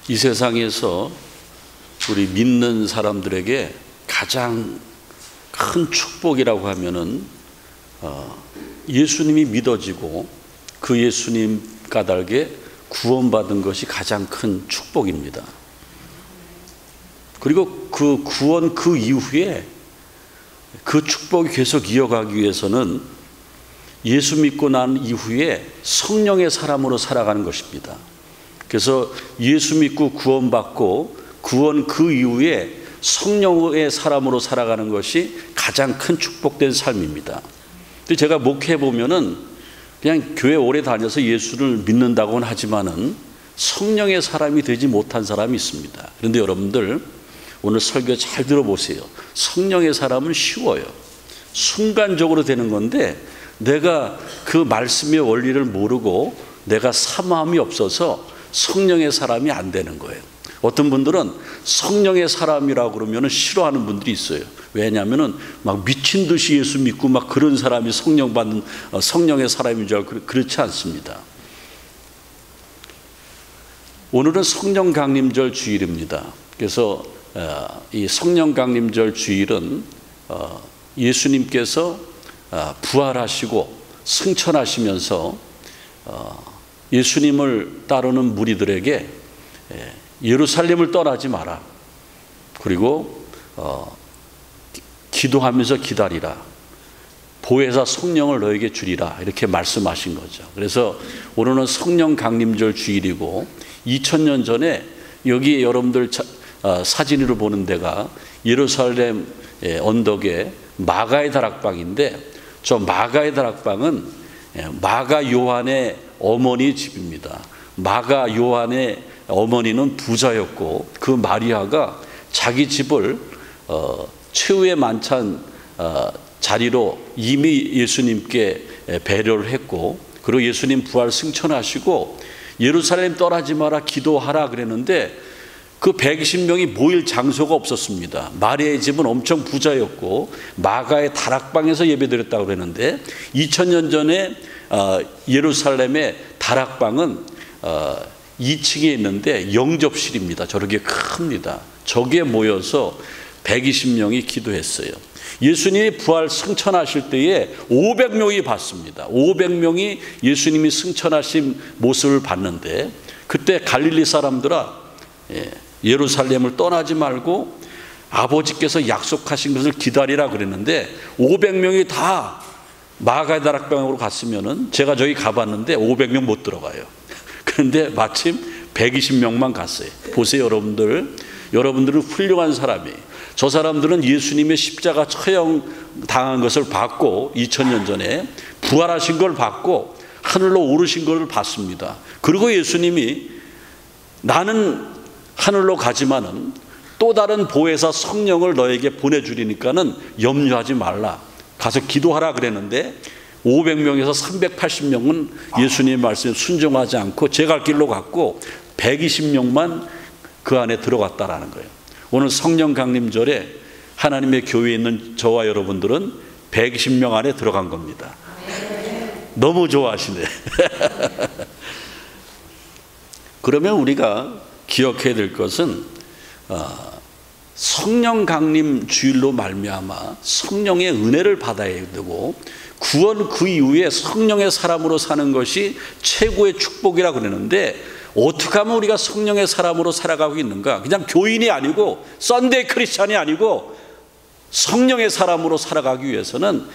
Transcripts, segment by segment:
이 세상에서 우리 믿는 사람들에게 가장 큰 축복이라고 하면은 예수님이 믿어지고 그 예수님 까닭에 구원받은 것이 가장 큰 축복입니다. 그리고 그 구원 그 이후에 그 축복이 계속 이어가기 위해서는 예수 믿고 난 이후에 성령의 사람으로 살아가는 것입니다. 그래서 예수 믿고 구원받고 구원 그 이후에 성령의 사람으로 살아가는 것이 가장 큰 축복된 삶입니다. 근데 제가 목회해 보면은 그냥 교회 오래 다녀서 예수를 믿는다고는 하지만은 성령의 사람이 되지 못한 사람이 있습니다. 그런데 여러분들 오늘 설교 잘 들어보세요. 성령의 사람은 쉬워요. 순간적으로 되는 건데 내가 그 말씀의 원리를 모르고 내가 사모함이 없어서 성령의 사람이 안 되는 거예요. 어떤 분들은 성령의 사람이라고 그러면 싫어하는 분들이 있어요. 왜냐하면 막 미친 듯이 예수 믿고 막 그런 사람이 성령 받는 성령의 사람인 줄 알고 그렇지 않습니다. 오늘은 성령 강림절 주일입니다. 그래서 이 성령 강림절 주일은 예수님께서 부활하시고 승천하시면서 예수님을 따르는 무리들에게 예루살렘을 떠나지 마라. 그리고 기도하면서 기다리라. 보혜사 성령을 너에게 주리라. 이렇게 말씀하신 거죠. 그래서 오늘은 성령 강림절 주일이고 2000년 전에 여기 여러분들 사진으로 보는 데가 예루살렘 언덕에 마가의 다락방인데 저 마가의 다락방은 마가 요한의 어머니 집입니다. 마가 요한의 어머니는 부자였고 그 마리아가 자기 집을 최후의 만찬 자리로 이미 예수님께 배려를 했고 그리고 예수님 부활 승천하시고 예루살렘 떠나지 마라 기도하라 그랬는데 그 120명이 모일 장소가 없었습니다. 마리아의 집은 엄청 부자였고 마가의 다락방에서 예배드렸다고 그랬는데 2000년 전에 예루살렘의 다락방은 2층에 있는데 영접실입니다. 저렇게 큽니다. 저기에 모여서 120명이 기도했어요. 예수님이 부활 승천하실 때에 500명이 봤습니다. 500명이 예수님이 승천하신 모습을 봤는데 그때 갈릴리 사람들아 예루살렘을 떠나지 말고 아버지께서 약속하신 것을 기다리라 그랬는데 500명이 다 마가의 다락방으로 갔으면은 제가 저기 가봤는데 500명 못 들어가요. 그런데 마침 120명만 갔어요. 보세요 여러분들. 여러분들은 훌륭한 사람이에요. 저 사람들은 예수님의 십자가 처형 당한 것을 봤고 2000년 전에 부활하신 걸 봤고 하늘로 오르신 걸 봤습니다. 그리고 예수님이 나는 하늘로 가지만은 또 다른 보혜사 성령을 너에게 보내주리니까는 염려하지 말라. 가서 기도하라 그랬는데 500명에서 380명은 예수님의 말씀에 순종하지 않고 제 갈 길로 갔고 120명만 그 안에 들어갔다라는 거예요. 오늘 성령 강림절에 하나님의 교회에 있는 저와 여러분들은 120명 안에 들어간 겁니다. 너무 좋아하시네. 그러면 우리가 기억해야 될 것은 성령 강림 주일로 말미암아 성령의 은혜를 받아야 되고 구원 그 이후에 성령의 사람으로 사는 것이 최고의 축복이라고 그러는데 어떻게 하면 우리가 성령의 사람으로 살아가고 있는가? 그냥 교인이 아니고 썬데이 크리스찬이 아니고 성령의 사람으로 살아가기 위해서는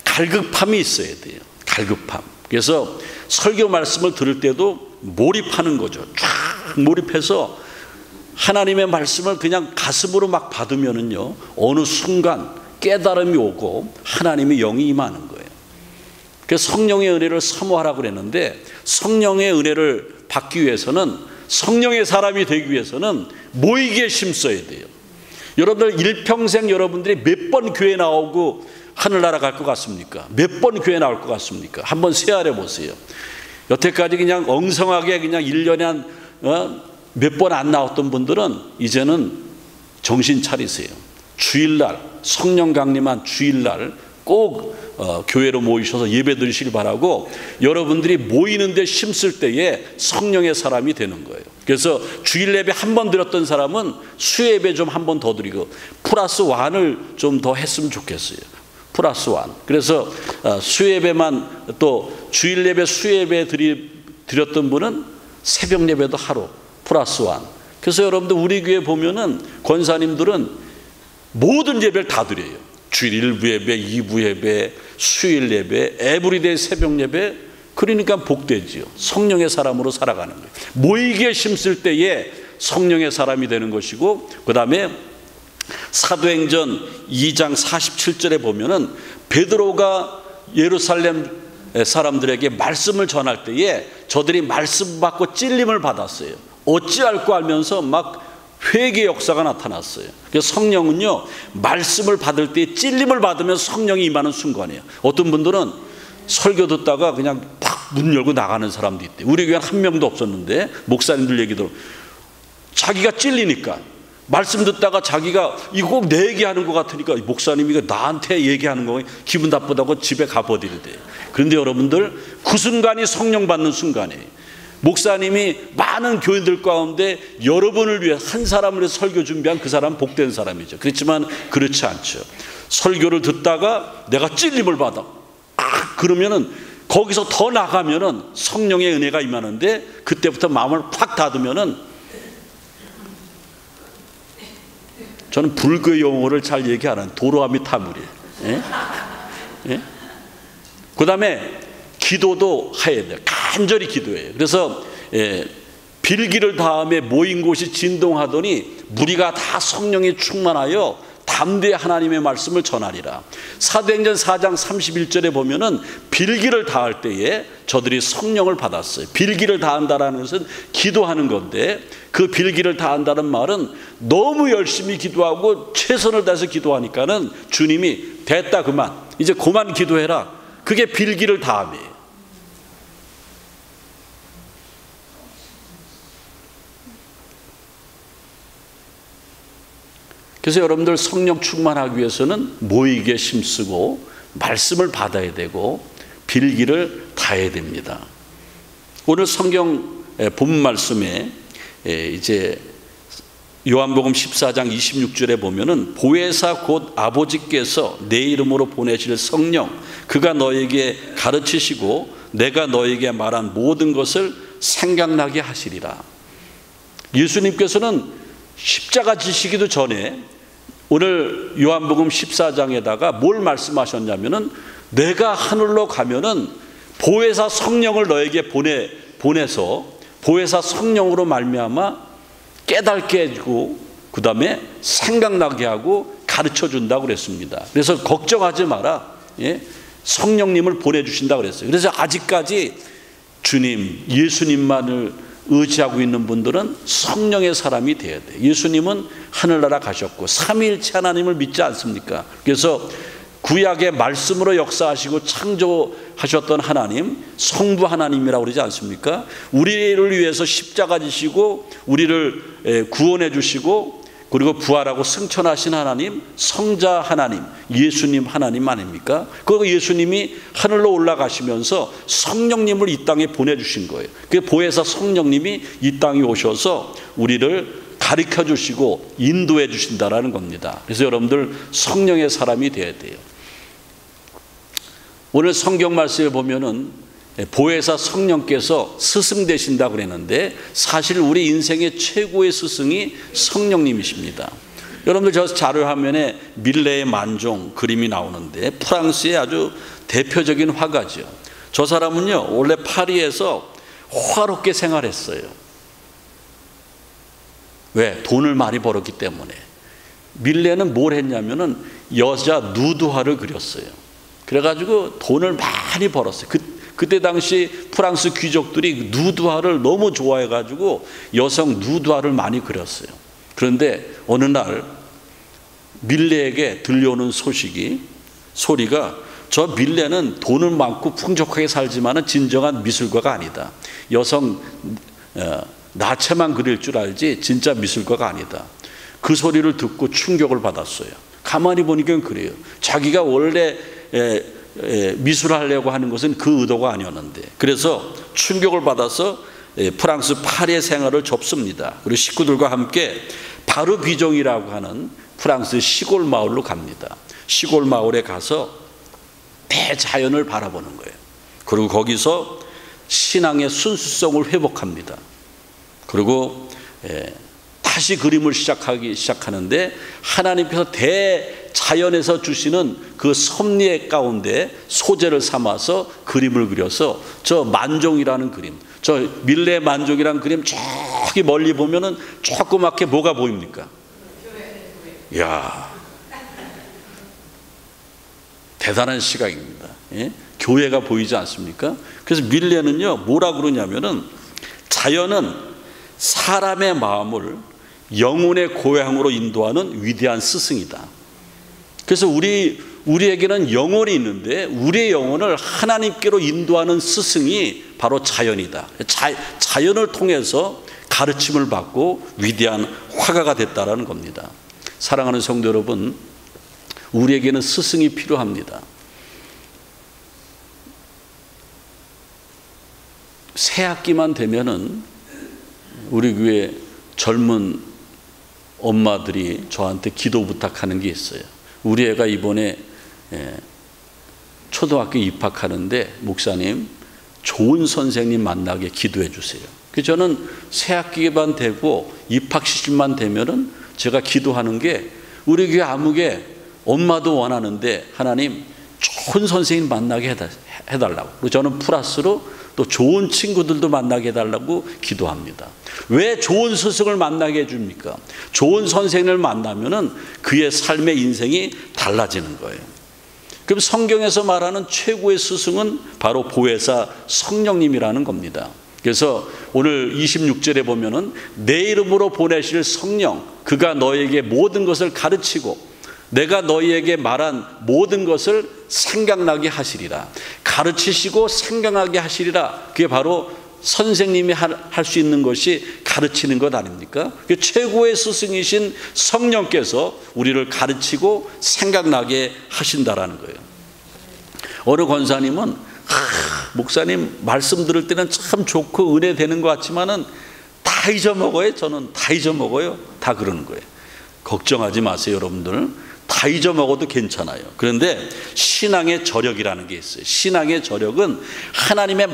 갈급함이 있어야 돼요. 갈급함. 그래서 설교 말씀을 들을 때도 몰입하는 거죠. 쫙 몰입해서 하나님의 말씀을 그냥 가슴으로 막 받으면은요 어느 순간 깨달음이 오고 하나님의 영이 임하는 거예요. 그래서 성령의 은혜를 사모하라고 그랬는데 성령의 은혜를 받기 위해서는 성령의 사람이 되기 위해서는 모이기에 힘써야 돼요. 여러분들 일평생 여러분들이 몇 번 교회 나오고 하늘나라 갈 것 같습니까? 몇 번 교회 나올 것 같습니까? 한번 세알해 보세요. 여태까지 그냥 엉성하게 그냥 1년에 한 몇 번 안 나왔던 분들은 이제는 정신 차리세요. 주일날 성령 강림한 주일날 꼭 교회로 모이셔서 예배 드리시길 바라고, 여러분들이 모이는 데 힘쓸 때에 성령의 사람이 되는 거예요. 그래서 주일 예배 한 번 드렸던 사람은 수요 예배 좀 한 번 더 드리고 플러스 1을 좀 더 했으면 좋겠어요. 플러스 1. 그래서 수요 예배만, 또 주일 예배 수요 예배 드렸던 분은 새벽 예배도 하루 플러스 1. 그래서 여러분들 우리 교회 보면은 권사님들은 모든 예배를 다 드려요. 주일 1부 예배, 2부 예배, 수요일 예배, 에브리데이 새벽 예배. 그러니까 복되지요. 성령의 사람으로 살아가는 거예요. 모이기에 힘쓸 때에 성령의 사람이 되는 것이고, 그 다음에 사도행전 2장 47절에 보면은 베드로가 예루살렘 사람들에게 말씀을 전할 때에 저들이 말씀 받고 찔림을 받았어요. 어찌할까 하면서 막 회개 역사가 나타났어요. 그래서 성령은요, 말씀을 받을 때 찔림을 받으면 성령이 임하는 순간이에요. 어떤 분들은 설교 듣다가 그냥 팍 문 열고 나가는 사람도 있대요. 우리 교회는 한 명도 없었는데 목사님들 얘기 들어, 자기가 찔리니까 말씀 듣다가 자기가 이거 꼭 내 얘기하는 것 같으니까 목사님이 나한테 얘기하는 거 기분 나쁘다고 집에 가버리는데, 그런데 여러분들 그 순간이 성령 받는 순간이에요. 목사님이 많은 교인들 가운데 여러분을 위해 한 사람을 위해 설교 준비한 그 사람은 복된 사람이죠. 그렇지만 그렇지 않죠. 설교를 듣다가 내가 찔림을 받아, 그러면은 거기서 더 나가면은 성령의 은혜가 임하는데, 그때부터 마음을 팍 닫으면은, 저는 불교 용어를 잘 얘기 안 하는 도로아미 타물이에요. 예? 예? 그 다음에 기도도 해야 돼요. 간절히 기도해요. 그래서 빌기를 다음에 모인 곳이 진동하더니 무리가 다 성령에 충만하여 담대히 하나님의 말씀을 전하리라. 사도행전 4장 31절에 보면은 빌기를 다할 때에 저들이 성령을 받았어요. 빌기를 다한다라는 것은 기도하는 건데, 그 빌기를 다한다는 말은 너무 열심히 기도하고 최선을 다해서 기도하니까는 주님이 됐다, 그만, 이제 그만 기도해라. 그게 빌기를 다함이에요. 그래서 여러분들 성령 충만하기 위해서는 모이기에 힘쓰고 말씀을 받아야 되고 빌기를 다해야 됩니다. 오늘 성경 본문 말씀에 이제 요한복음 14장 26절에 보면은 보혜사 곧 아버지께서 내 이름으로 보내실 성령, 그가 너에게 가르치시고 내가 너에게 말한 모든 것을 생각나게 하시리라. 예수님께서는 십자가 지시기도 전에 오늘 요한복음 14장에다가 뭘 말씀하셨냐면은, 내가 하늘로 가면은 보혜사 성령을 너에게 보내서 보혜사 성령으로 말미암아 깨닫게 해주고 그 다음에 생각나게 하고 가르쳐 준다고 그랬습니다. 그래서 걱정하지 마라, 성령님을 보내주신다고 그랬어요. 그래서 아직까지 주님, 예수님만을 의지하고 있는 분들은 성령의 사람이 돼야 돼요. 예수님은 하늘나라 가셨고 삼위일체 하나님을 믿지 않습니까? 그래서 구약의 말씀으로 역사하시고 창조하셨던 하나님, 성부 하나님이라고 그러지 않습니까? 우리를 위해서 십자가 지시고 우리를 구원해 주시고 그리고 부활하고 승천하신 하나님, 성자 하나님, 예수님 하나님 아닙니까? 그리고 예수님이 하늘로 올라가시면서 성령님을 이 땅에 보내주신 거예요. 그 보혜사 성령님이 이 땅에 오셔서 우리를 가르쳐 주시고 인도해 주신다라는 겁니다. 그래서 여러분들 성령의 사람이 되어야 돼요. 오늘 성경 말씀에 보면은 보혜사 성령께서 스승 되신다고 그랬는데, 사실 우리 인생의 최고의 스승이 성령님이십니다. 여러분들 저 자료 화면에 밀레의 만종 그림이 나오는데, 프랑스의 아주 대표적인 화가죠. 저 사람은요 원래 파리에서 화롭게 생활했어요. 왜? 돈을 많이 벌었기 때문에. 밀레는 뭘 했냐면은 여자 누드화를 그렸어요. 그래가지고 돈을 많이 벌었어요. 그때 당시 프랑스 귀족들이 누드화를 너무 좋아해가지고 여성 누드화를 많이 그렸어요. 그런데 어느 날 밀레에게 들려오는 소리가, 저 밀레는 돈을 많고 풍족하게 살지만은 진정한 미술가가 아니다. 여성 나체만 그릴 줄 알지 진짜 미술가가 아니다. 그 소리를 듣고 충격을 받았어요. 가만히 보니까 그래요. 자기가 원래 미술하려고 하는 것은 그 의도가 아니었는데, 그래서 충격을 받아서 프랑스 파리의 생활을 접습니다. 그리고 식구들과 함께 바르비종이라고 하는 프랑스 시골 마을로 갑니다. 시골 마을에 가서 대자연을 바라보는 거예요. 그리고 거기서 신앙의 순수성을 회복합니다. 그리고 다시 그림을 시작하는데 하나님께서 대자연에서 주시는 그 섭리 가운데 소재를 삼아서 그림을 그려서 저 만종이라는 그림, 저 밀레 만종이라는 그림 저기 멀리 보면은 조그맣게 뭐가 보입니까? 이야, 대단한 시각입니다. 예? 교회가 보이지 않습니까? 그래서 밀레는요 뭐라 그러냐면은 자연은 사람의 마음을 영혼의 고향으로 인도하는 위대한 스승이다. 그래서 우리에게는 영혼이 있는데 우리의 영혼을 하나님께로 인도하는 스승이 바로 자연이다. 자연을 통해서 가르침을 받고 위대한 화가가 됐다라는 겁니다. 사랑하는 성도 여러분, 우리에게는 스승이 필요합니다. 새 학기만 되면은 우리 교회 젊은 엄마들이 저한테 기도 부탁하는 게 있어요. 우리 애가 이번에 초등학교 입학하는데 목사님 좋은 선생님 만나게 기도해 주세요. 그래서 저는 새 학기만 되고 입학 시즌만 되면은 제가 기도하는 게 우리 교회 아무개 엄마도 원하는데 하나님 좋은 선생님 만나게 해달라고. 그리고 저는 플러스로 또 좋은 친구들도 만나게 해달라고 기도합니다. 왜 좋은 스승을 만나게 해줍니까? 좋은 선생님을 만나면은 그의 삶의 인생이 달라지는 거예요. 그럼 성경에서 말하는 최고의 스승은 바로 보혜사 성령님이라는 겁니다. 그래서 오늘 26절에 보면은 내 이름으로 보내실 성령, 그가 너에게 모든 것을 가르치고 내가 너희에게 말한 모든 것을 생각나게 하시리라. 가르치시고 생각나게 하시리라. 그게 바로 선생님이 할 수 있는 것이 가르치는 것 아닙니까? 최고의 스승이신 성령께서 우리를 가르치고 생각나게 하신다라는 거예요. 어느 권사님은 목사님 말씀 들을 때는 참 좋고 은혜 되는 것 같지만은 다 잊어먹어요. 저는 다 잊어먹어요. 다 그러는 거예요. 걱정하지 마세요, 여러분들. 다 잊어먹어도 괜찮아요. 그런데 신앙의 저력이라는 게 있어요. 신앙의 저력은 하나님의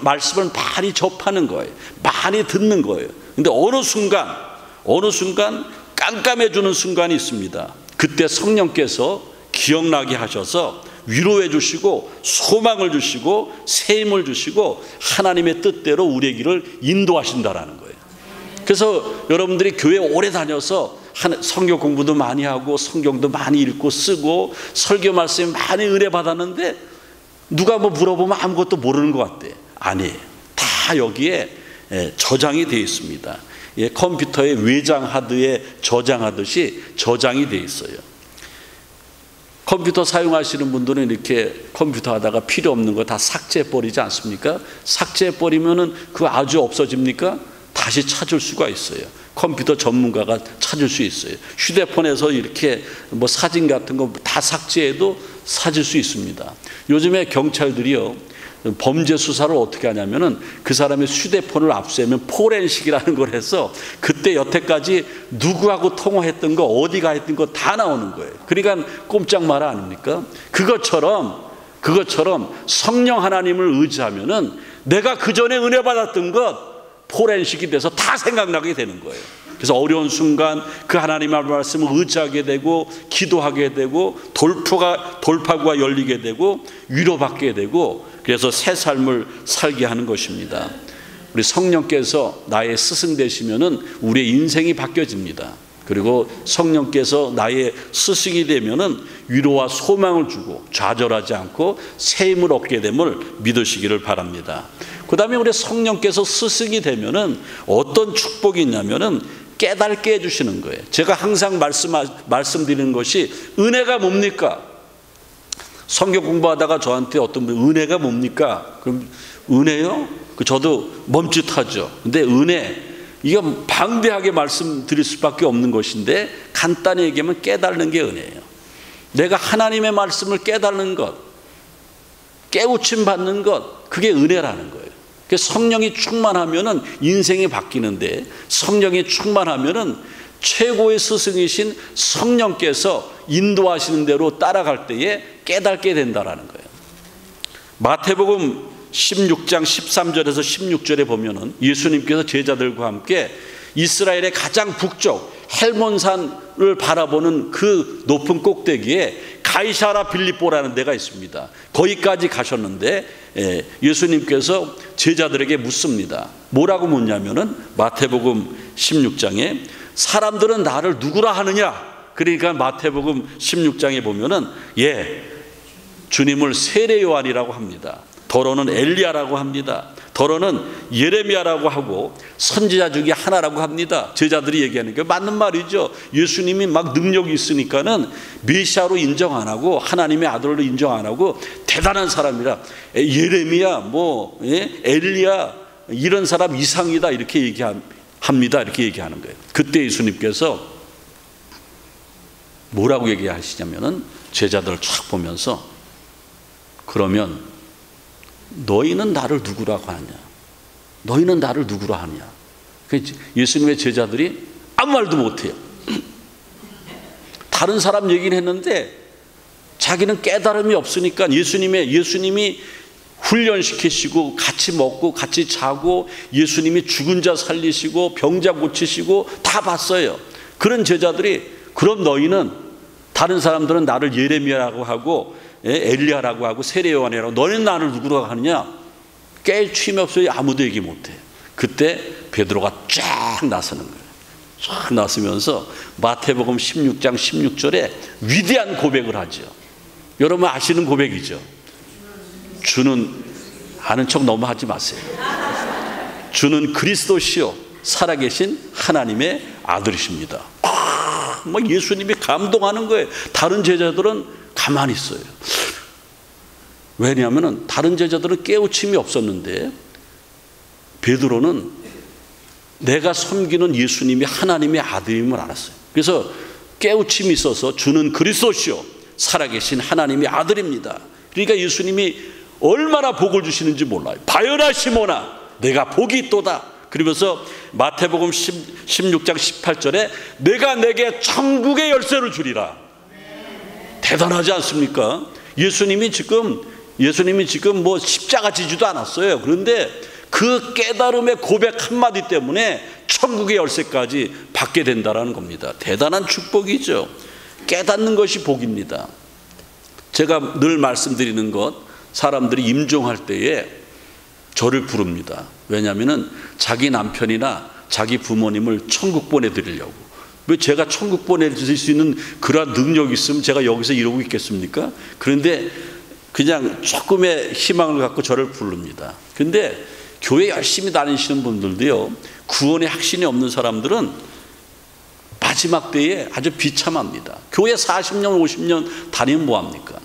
말씀을 많이 접하는 거예요. 많이 듣는 거예요. 근데 어느 순간 깜깜해지는 순간이 있습니다. 그때 성령께서 기억나게 하셔서 위로해 주시고 소망을 주시고 새 힘을 주시고 하나님의 뜻대로 우리의 길을 인도하신다라는 거예요. 그래서 여러분들이 교회 오래 다녀서 성경 공부도 많이 하고 성경도 많이 읽고 쓰고 설교 말씀에 많이 은혜 받았는데 누가 뭐 물어보면 아무것도 모르는 것 같대. 아니에요. 다 여기에 저장이 되어 있습니다. 컴퓨터에 외장 하드에 저장하듯이 저장이 되어 있어요. 컴퓨터 사용하시는 분들은 이렇게 컴퓨터 하다가 필요 없는 거 다 삭제해 버리지 않습니까? 삭제해 버리면은 그거 아주 없어집니까? 다시 찾을 수가 있어요. 컴퓨터 전문가가 찾을 수 있어요. 휴대폰에서 이렇게 뭐 사진 같은 거 다 삭제해도 찾을 수 있습니다. 요즘에 경찰들이요 범죄 수사를 어떻게 하냐면은 그 사람의 휴대폰을 압수하면 포렌식이라는 걸 해서 그때 여태까지 누구하고 통화했던 거 어디 가 있던 거 다 나오는 거예요. 그러니까 꼼짝 마라 아닙니까? 그것처럼 성령 하나님을 의지하면은 내가 그 전에 은혜 받았던 것 포렌식이 돼서 다 생각나게 되는 거예요. 그래서 어려운 순간 그 하나님의 말씀을 의지하게 되고 기도하게 되고 돌파구가 열리게 되고 위로받게 되고 그래서 새 삶을 살게 하는 것입니다. 우리 성령께서 나의 스승 되시면은 우리의 인생이 바뀌어집니다. 그리고 성령께서 나의 스승이 되면은 위로와 소망을 주고 좌절하지 않고 새 힘을 얻게 됨을 믿으시기를 바랍니다. 그 다음에 우리 성령께서 스승이 되면은 어떤 축복이 있냐면은 깨닫게 해주시는 거예요. 제가 항상 말씀드리는 것이 은혜가 뭡니까? 성경 공부하다가 저한테 어떤 분 은혜가 뭡니까? 그럼 은혜요? 저도 멈칫하죠. 근데 은혜, 이거 방대하게 말씀드릴 수밖에 없는 것인데 간단히 얘기하면 깨닫는 게 은혜예요. 내가 하나님의 말씀을 깨닫는 것, 깨우침 받는 것, 그게 은혜라는 거예요. 성령이 충만하면은 인생이 바뀌는데, 성령이 충만하면은 최고의 스승이신 성령께서 인도하시는 대로 따라갈 때에 깨닫게 된다라는 거예요. 마태복음 16장 13절에서 16절에 보면은 예수님께서 제자들과 함께 이스라엘의 가장 북쪽 헬몬산을 바라보는 그 높은 꼭대기에 가이사라 빌립보라는 데가 있습니다. 거기까지 가셨는데 예수님께서 제자들에게 묻습니다. 뭐라고 묻냐면은 마태복음 16장에 사람들은 나를 누구라 하느냐? 그러니까 마태복음 16장에 보면은 주님을 세례 요한이라고 합니다. 더러는 엘리야라고 합니다. 더러는 예레미야라고 하고 선지자 중에 하나라고 합니다. 제자들이 얘기하는 게 맞는 말이죠. 예수님이 막 능력이 있으니까는 메시아로 인정 안 하고 하나님의 아들로 인정 안 하고 대단한 사람이라 예레미야 엘리야 이런 사람 이상이다 이렇게 얘기합니다. 이렇게 얘기하는 거예요. 그때 예수님께서 뭐라고 얘기하시냐면은 제자들을 쫙 보면서 그러면 너희는 나를 누구라고 하느냐? 너희는 나를 누구라 하느냐? 예수님의 제자들이 아무 말도 못해요. 다른 사람 얘기는 했는데 자기는 깨달음이 없으니까 예수님이 훈련시키시고 같이 먹고 같이 자고 예수님이 죽은 자 살리시고 병자 고치시고 다 봤어요. 그런 제자들이 그럼 너희는 다른 사람들은 나를 예레미야라고 하고 엘리야라고 하고 세례 요한이라고 너는 나를 누구라고 하느냐? 깨우침이 없어요. 아무도 얘기 못해. 그때 베드로가 쫙 나서는 거예요. 쫙 나서면서 마태복음 16장 16절에 위대한 고백을 하죠. 여러분 아시는 고백이죠. 주는 아는 척 너무 하지 마세요. 주는 그리스도시요 살아계신 하나님의 아들이십니다. 막 예수님이 감동하는 거예요. 다른 제자들은 가만히 있어요. 왜냐하면 다른 제자들은 깨우침이 없었는데 베드로는 내가 섬기는 예수님이 하나님의 아들임을 알았어요. 그래서 깨우침이 있어서 주는 그리스도시요 살아계신 하나님의 아들입니다. 그러니까 예수님이 얼마나 복을 주시는지 몰라요. 바요나 시몬아 내가 복이 있도다. 그러면서 마태복음 16장 18절에 내가 내게 천국의 열쇠를 주리라. 대단하지 않습니까? 예수님이 지금 뭐 십자가 지지도 않았어요. 그런데 그 깨달음의 고백 한마디 때문에 천국의 열쇠까지 받게 된다는 겁니다. 대단한 축복이죠. 깨닫는 것이 복입니다. 제가 늘 말씀드리는 것, 사람들이 임종할 때에 저를 부릅니다. 왜냐하면 자기 남편이나 자기 부모님을 천국 보내드리려고. 왜 제가 천국 보내줄 수 있는 그러한 능력이 있으면 제가 여기서 이러고 있겠습니까? 그런데 그냥 조금의 희망을 갖고 저를 부릅니다. 근데 교회 열심히 다니시는 분들도요, 구원의 확신이 없는 사람들은 마지막 때에 아주 비참합니다. 교회 40년 50년 다니면 뭐합니까?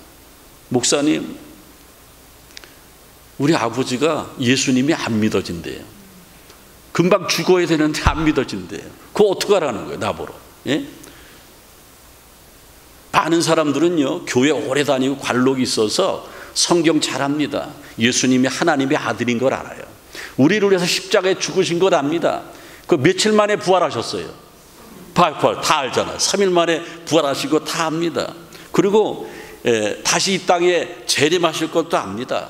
목사님, 우리 아버지가 예수님이 안 믿어진대요. 금방 죽어야 되는데 안 믿어진대요. 그거 어떡하라는 거예요, 나보러? 예? 많은 사람들은요, 교회 오래 다니고 관록이 있어서 성경 잘합니다. 예수님이 하나님의 아들인 걸 알아요. 우리를 위해서 십자가에 죽으신 걸 압니다. 그 며칠 만에 부활하셨어요. 다 알잖아요. 3일 만에 부활하시고 다 압니다. 그리고 다시 이 땅에 재림하실 것도 압니다.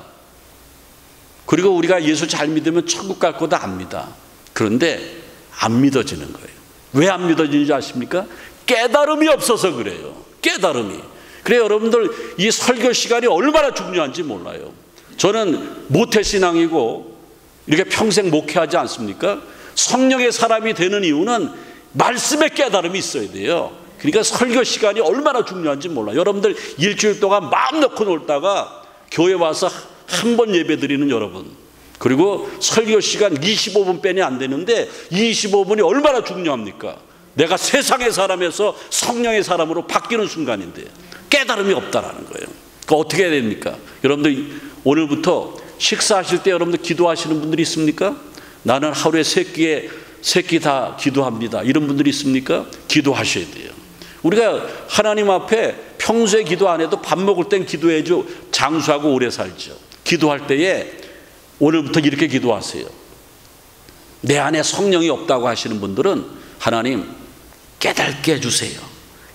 그리고 우리가 예수 잘 믿으면 천국 갈 것도 압니다. 그런데 안 믿어지는 거예요. 왜 안 믿어지는지 아십니까? 깨달음이 없어서 그래요. 깨달음이. 그래요, 여러분들 이 설교 시간이 얼마나 중요한지 몰라요. 저는 모태신앙이고 이렇게 평생 목회하지 않습니까? 성령의 사람이 되는 이유는 말씀의 깨달음이 있어야 돼요. 그러니까 설교 시간이 얼마나 중요한지 몰라요. 여러분들 일주일 동안 마음 놓고 놀다가 교회 와서 한 번 예배 드리는 여러분, 그리고 설교 시간 25분 빼니 안 되는데 25분이 얼마나 중요합니까? 내가 세상의 사람에서 성령의 사람으로 바뀌는 순간인데 깨달음이 없다라는 거예요. 그거 어떻게 해야 됩니까? 여러분들 오늘부터 식사하실 때 여러분들 기도하시는 분들이 있습니까? 나는 하루에 3끼 다 기도합니다. 이런 분들이 있습니까? 기도하셔야 돼요. 우리가 하나님 앞에 평소에 기도 안 해도 밥 먹을 땐 기도해야죠. 장수하고 오래 살죠. 기도할 때에 오늘부터 이렇게 기도하세요. 내 안에 성령이 없다고 하시는 분들은 하나님 깨닫게 해주세요.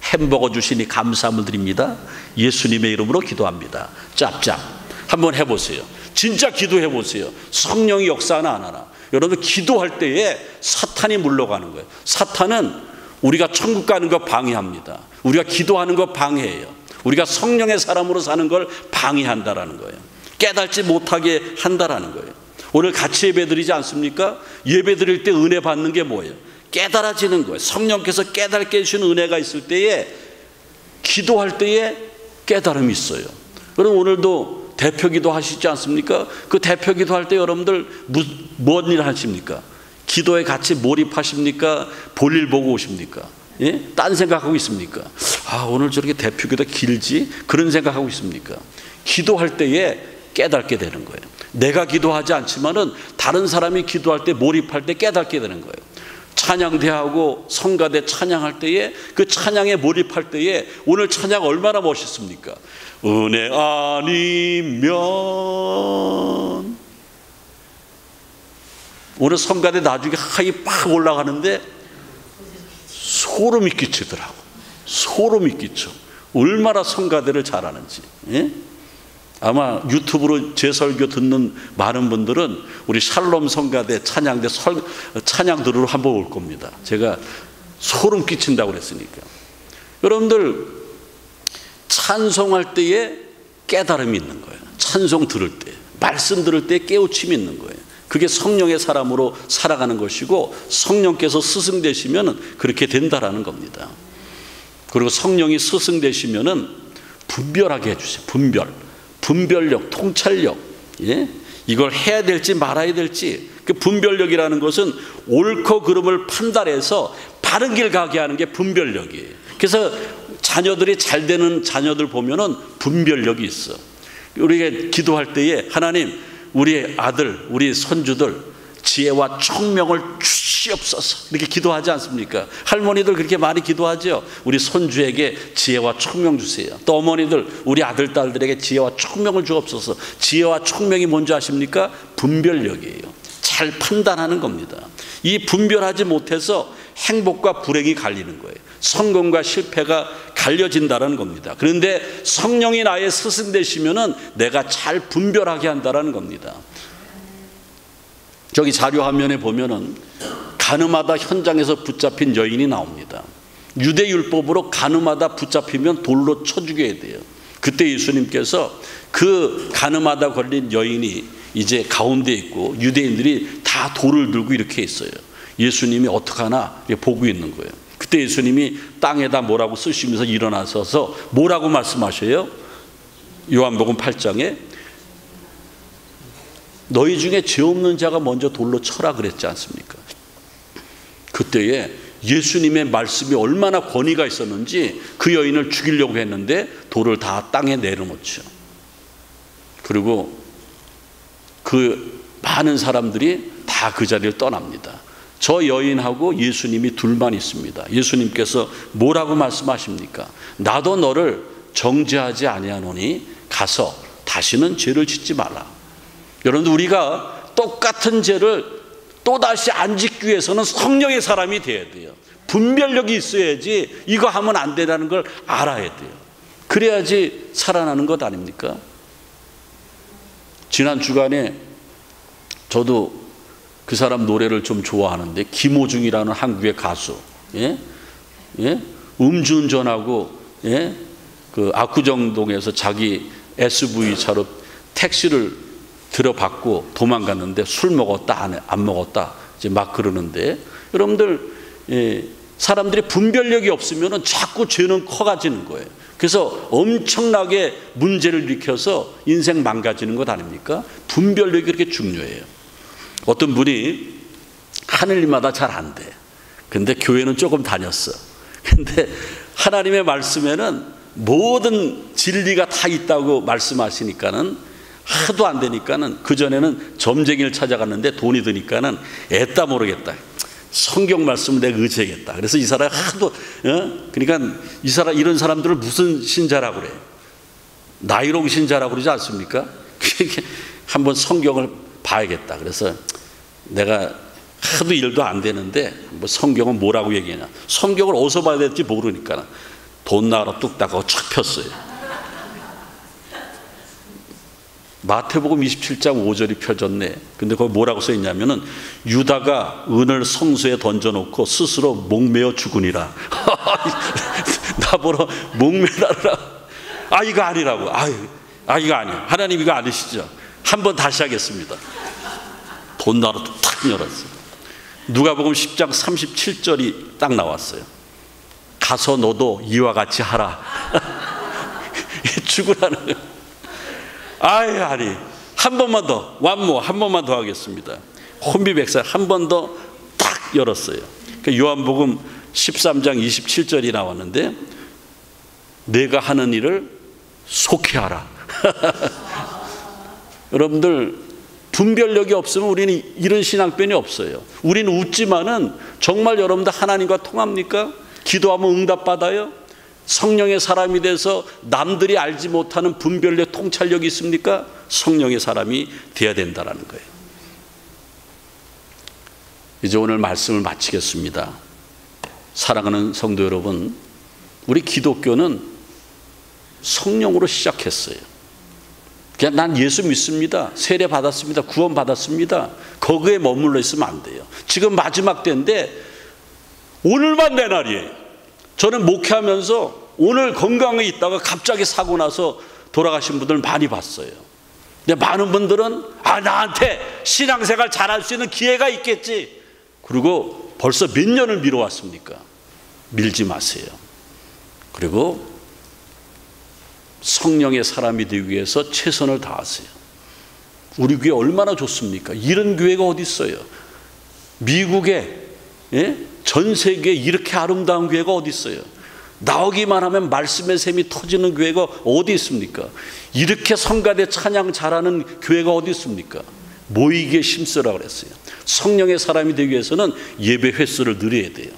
햄버거 주시니 감사함을 드립니다. 예수님의 이름으로 기도합니다. 짭짭. 한번 해보세요. 진짜 기도해 보세요. 성령이 역사하나 안 하나. 여러분 기도할 때에 사탄이 물러가는 거예요. 사탄은 우리가 천국 가는 거 방해합니다. 우리가 기도하는 거 방해해요. 우리가 성령의 사람으로 사는 걸 방해한다라는 거예요. 깨닫지 못하게 한다라는 거예요. 오늘 같이 예배 드리지 않습니까? 예배 드릴 때 은혜 받는 게 뭐예요? 깨달아지는 거예요. 성령께서 깨닫게 해주시는 은혜가 있을 때에 기도할 때에 깨달음이 있어요. 그럼 오늘도 대표기도 하시지 않습니까? 그 대표기도 할 때 여러분들 뭔 일 하십니까? 기도에 같이 몰입하십니까? 볼일 보고 오십니까? 예? 딴 생각하고 있습니까? 아, 오늘 저렇게 대표기도 길지? 그런 생각하고 있습니까? 기도할 때에 깨닫게 되는 거예요. 내가 기도하지 않지만은 다른 사람이 기도할 때 몰입할 때 깨닫게 되는 거예요. 찬양대하고 성가대 찬양할 때에 그 찬양에 몰입할 때에 오늘 찬양 얼마나 멋있습니까? 은혜 아니면 오늘 성가대 나중에 하이 팍 올라가는데 소름이 끼치더라고. 소름이 끼쳐. 얼마나 성가대를 잘하는지. 예? 아마 유튜브로 제 설교 듣는 많은 분들은 우리 샬롬 성가대 찬양대 찬양 들으러 한번 올 겁니다. 제가 소름 끼친다고 그랬으니까. 여러분들 찬송할 때에 깨달음이 있는 거예요. 찬송 들을 때, 말씀 들을 때 깨우침이 있는 거예요. 그게 성령의 사람으로 살아가는 것이고 성령께서 스승 되시면 그렇게 된다라는 겁니다. 그리고 성령이 스승 되시면 분별하게 해주세요. 분별력, 통찰력, 예? 이걸 해야 될지 말아야 될지. 그 분별력이라는 것은 옳고 그름을 판단해서 바른 길 가게 하는 게 분별력이에요. 그래서 자녀들이 잘 되는 자녀들 보면은 분별력이 있어. 우리가 기도할 때에 하나님, 우리 아들, 우리 손주들 지혜와 총명을 주시옵소서 이렇게 기도하지 않습니까? 할머니들 그렇게 많이 기도하죠. 우리 손주에게 지혜와 총명 주세요. 또 어머니들 우리 아들, 딸들에게 지혜와 총명을 주옵소서. 지혜와 총명이 뭔지 아십니까? 분별력이에요. 잘 판단하는 겁니다. 이 분별하지 못해서 행복과 불행이 갈리는 거예요. 성공과 실패가 갈려진다는 겁니다. 그런데 성령이 나의 스승 되시면은 내가 잘 분별하게 한다는 겁니다. 저기 자료 화면에 보면은 가늠하다 현장에서 붙잡힌 여인이 나옵니다. 유대 율법으로 가늠하다 붙잡히면 돌로 쳐 죽여야 돼요. 그때 예수님께서 그 가늠하다 걸린 여인이 이제 가운데 있고 유대인들이 다 돌을 들고 이렇게 있어요. 예수님이 어떡하나 보고 있는 거예요. 그때 예수님이 땅에다 뭐라고 쓰시면서 일어나셔서 뭐라고 말씀하셔요? 요한복음 8장에 너희 중에 죄 없는 자가 먼저 돌로 쳐라 그랬지 않습니까? 그때에 예수님의 말씀이 얼마나 권위가 있었는지 그 여인을 죽이려고 했는데 돌을 다 땅에 내려놓죠. 그리고 그 많은 사람들이 다 그 자리를 떠납니다. 저 여인하고 예수님이 둘만 있습니다. 예수님께서 뭐라고 말씀하십니까? 나도 너를 정죄하지 아니하노니 가서 다시는 죄를 짓지 말라. 여러분, 우리가 똑같은 죄를 또다시 안 짓기 위해서는 성령의 사람이 돼야 돼요. 분별력이 있어야지 이거 하면 안 되라는 걸 알아야 돼요. 그래야지 살아나는 것 아닙니까? 지난 주간에 저도 그 사람 노래를 좀 좋아하는데 김호중이라는 한국의 가수, 예? 예? 음주운전하고 예? 그 압구정동에서 자기 SUV 차로 택시를 들어받고 도망갔는데 술 먹었다 안 먹었다 이제 막 그러는데 여러분들 예, 사람들이 분별력이 없으면 자꾸 죄는 커가지는 거예요. 그래서 엄청나게 문제를 일으켜서 인생 망가지는 것 아닙니까? 분별력이 그렇게 중요해요. 어떤 분이 하늘님마다 잘 안 돼. 근데 교회는 조금 다녔어. 근데 하나님의 말씀에는 모든 진리가 다 있다고 말씀하시니까는 하도 안 되니까는 그전에는 점쟁이를 찾아갔는데 돈이 드니까는 애따 모르겠다. 성경 말씀을 내가 의지하겠다. 그래서 이 사람이 하도 그러니까 이런 사람들을 무슨 신자라고 그래요? 나이롱 신자라고 그러지 않습니까? 한번 성경을 봐야겠다. 그래서 내가 하도 일도 안 되는데 뭐 성경은 뭐라고 얘기하냐? 성경을 어디서 봐야 될지 모르니까 돈 나가라 뚝딱 하고 촥 폈어요. 마태복음 27장 5절이 펴졌네. 근데 거기 뭐라고 써 있냐면은 유다가 은을 성소에 던져놓고 스스로 목매어 죽으니라. 나보러 목매라라. 이거 아니라고. 이거 아니야. 하나님 이거 아니시죠? 한번 다시 하겠습니다. 돈 나라 탁 열었어요. 누가복음 10장 37절이 딱 나왔어요. 가서 너도 이와 같이 하라. 죽으라는 거예요. 아니, 한 번만 더, 한 번만 더 하겠습니다. 혼비백산 한 번 더 딱 열었어요. 요한복음 13장 27절이 나왔는데 내가 하는 일을 속히 하라. 여러분들 분별력이 없으면 우리는 이런 신앙변이 없어요. 우리는 웃지만은 정말 여러분들 하나님과 통합니까? 기도하면 응답받아요? 성령의 사람이 돼서 남들이 알지 못하는 분별력, 통찰력이 있습니까? 성령의 사람이 돼야 된다는 거예요. 이제 오늘 말씀을 마치겠습니다. 사랑하는 성도 여러분, 우리 기독교는 성령으로 시작했어요. 그냥 난 예수 믿습니다. 세례 받았습니다. 구원 받았습니다. 거기에 머물러 있으면 안 돼요. 지금 마지막 때인데 오늘만 내 날이에요. 저는 목회하면서 오늘 건강에 있다가 갑자기 사고 나서 돌아가신 분들 많이 봤어요. 근데 많은 분들은 나한테 신앙생활 잘할 수 있는 기회가 있겠지. 그리고 벌써 몇 년을 미뤄왔습니까? 밀지 마세요. 그리고 성령의 사람이 되기 위해서 최선을 다하세요. 우리 교회 얼마나 좋습니까? 이런 교회가 어디 있어요? 미국에 전 세계에 이렇게 아름다운 교회가 어디 있어요? 나오기만 하면 말씀의 샘이 터지는 교회가 어디 있습니까? 이렇게 성가대 찬양 잘하는 교회가 어디 있습니까? 모이기에 힘쓰라고 그랬어요. 성령의 사람이 되기 위해서는 예배 횟수를 늘려야 돼요.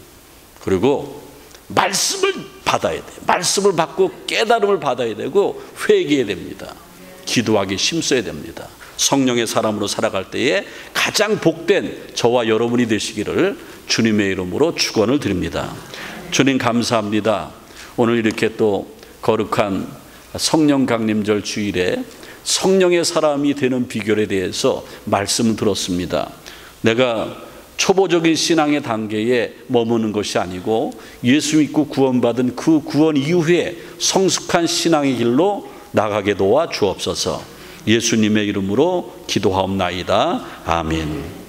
그리고 말씀을 받아야 돼요. 말씀을 받고 깨달음을 받아야 되고 회개해야 됩니다. 기도하기 힘써야 됩니다. 성령의 사람으로 살아갈 때에 가장 복된 저와 여러분이 되시기를 주님의 이름으로 축원을 드립니다. 주님 감사합니다. 오늘 이렇게 또 거룩한 성령 강림절 주일에 성령의 사람이 되는 비결에 대해서 말씀을 들었습니다. 내가 초보적인 신앙의 단계에 머무는 것이 아니고 예수 믿고 구원받은 그 구원 이후에 성숙한 신앙의 길로 나가게 도와 주옵소서. 예수님의 이름으로 기도하옵나이다. 아멘.